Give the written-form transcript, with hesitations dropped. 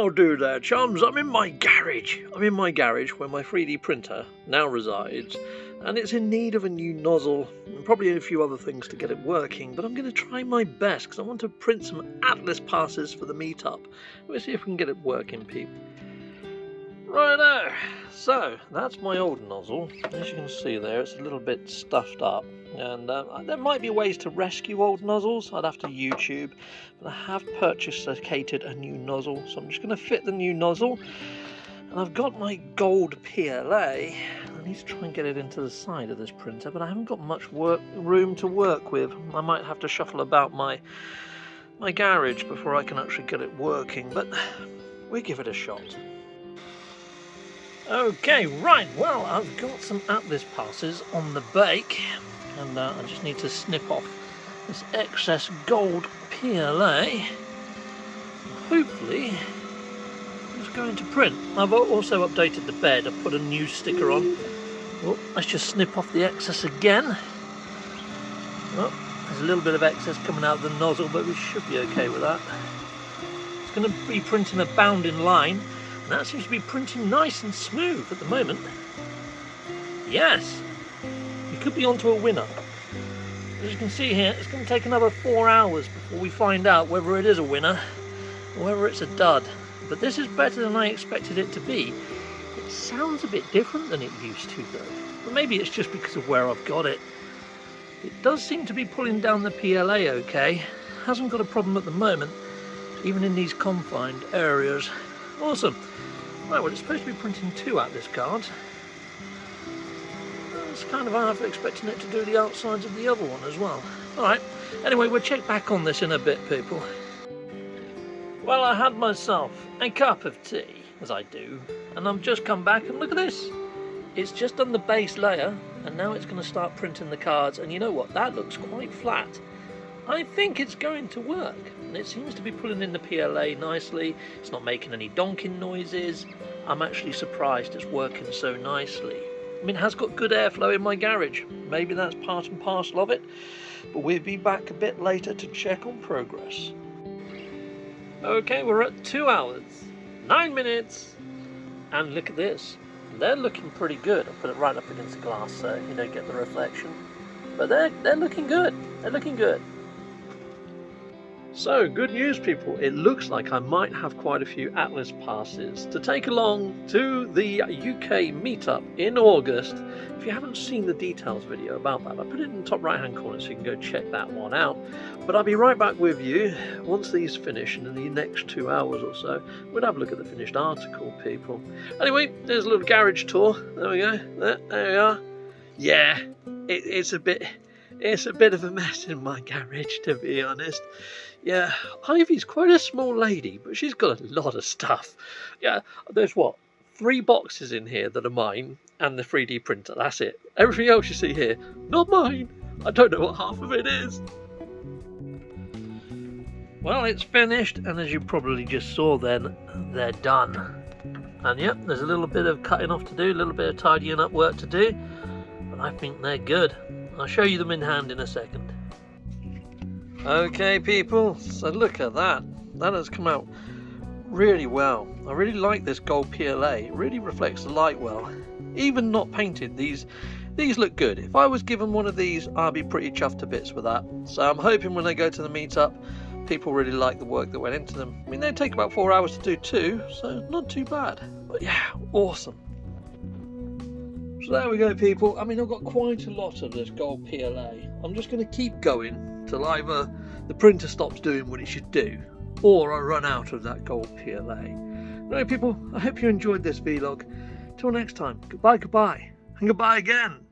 How do there, chums? I'm in my garage. Where my 3D printer now resides, and it's in need of a new nozzle and probably a few other things to get it working, but I'm going to try my best because I want to print some Atlas passes for the Meetup. Let's see if we can get it working, people. Righto, so that's my old nozzle. As you can see there, it's a little bit stuffed up, and there might be ways to rescue old nozzles. I'd have to YouTube, but I have purchased a new nozzle, so I'm just going to fit the new nozzle. And I've got my gold PLA. I need to try and get it into the side of this printer, but I haven't got much room to work with. I might have to shuffle about my garage before I can actually get it working, but we'll give it a shot. Okay, right, well, I've got some Atlas passes on the bake, and I just need to snip off this excess gold PLA. Hopefully it's going to print. I've also updated the bed. I've put a new sticker on. Oh, let's just snip off the excess again. Oh, there's a little bit of excess coming out of the nozzle, but we should be okay with that. It's going to be printing a bounding line. And that seems to be printing nice and smooth at the moment. Yes, we could be onto a winner. As you can see here, it's going to take another 4 hours before we find out whether it is a winner or whether it's a dud. But this is better than I expected it to be. It sounds a bit different than it used to though. But maybe it's just because of where I've got it. It does seem to be pulling down the PLA okay. Hasn't got a problem at the moment, even in these confined areas. Awesome. Right, well, it's supposed to be printing 2 Atlas cards. It's kind of half expecting it to do the outsides of the other one as well. Alright, anyway, we'll check back on this in a bit, people. Well, I had myself a cup of tea, as I do, and I've just come back and look at this. It's just done the base layer, and now it's going to start printing the cards, and you know what, that looks quite flat. I think it's going to work, and it seems to be pulling in the PLA nicely. It's not making any donking noises. I'm actually surprised it's working so nicely. I mean, it has got good airflow in my garage. Maybe that's part and parcel of it, but we'll be back a bit later to check on progress. Okay, we're at 2 hours, 9 minutes, and look at this. They're looking pretty good. I'll put it right up against the glass so you don't get the reflection. But they're looking good. They're looking good. So, good news, people. It looks like I might have quite a few Atlas passes to take along to the UK Meetup in August. If you haven't seen the details video about that, I put it in the top right hand corner so you can go check that one out. But I'll be right back with you once these finish, and in the next 2 hours or so we'll have a look at the finished article, people. Anyway, there's a little garage tour. There we go. There we are. Yeah, it's a bit of a mess in my garage, to be honest. Yeah, Ivy's quite a small lady, but she's got a lot of stuff. Yeah, there's what, 3 boxes in here that are mine, and the 3D printer, that's it. Everything else you see here, not mine. I don't know what half of it is. Well, it's finished, and as you probably just saw then, they're done. And yep, there's a little bit of cutting off to do, a little bit of tidying up work to do, but I think they're good. I'll show you them in hand in a second. Okay, people, so look at that. That has come out really well. I really like this gold PLA. It really reflects the light well. Even not painted, these look good. If I was given one of these, I'd be pretty chuffed to bits with that. So I'm hoping when I go to the Meetup, people really like the work that went into them. I mean, they take about 4 hours to do too, so not too bad. But yeah, awesome. So there we go, people. I mean, I've got quite a lot of this gold PLA. I'm just going to keep going till either the printer stops doing what it should do, or I run out of that gold PLA. Anyway, people, I hope you enjoyed this vlog. Till next time, goodbye, and goodbye again.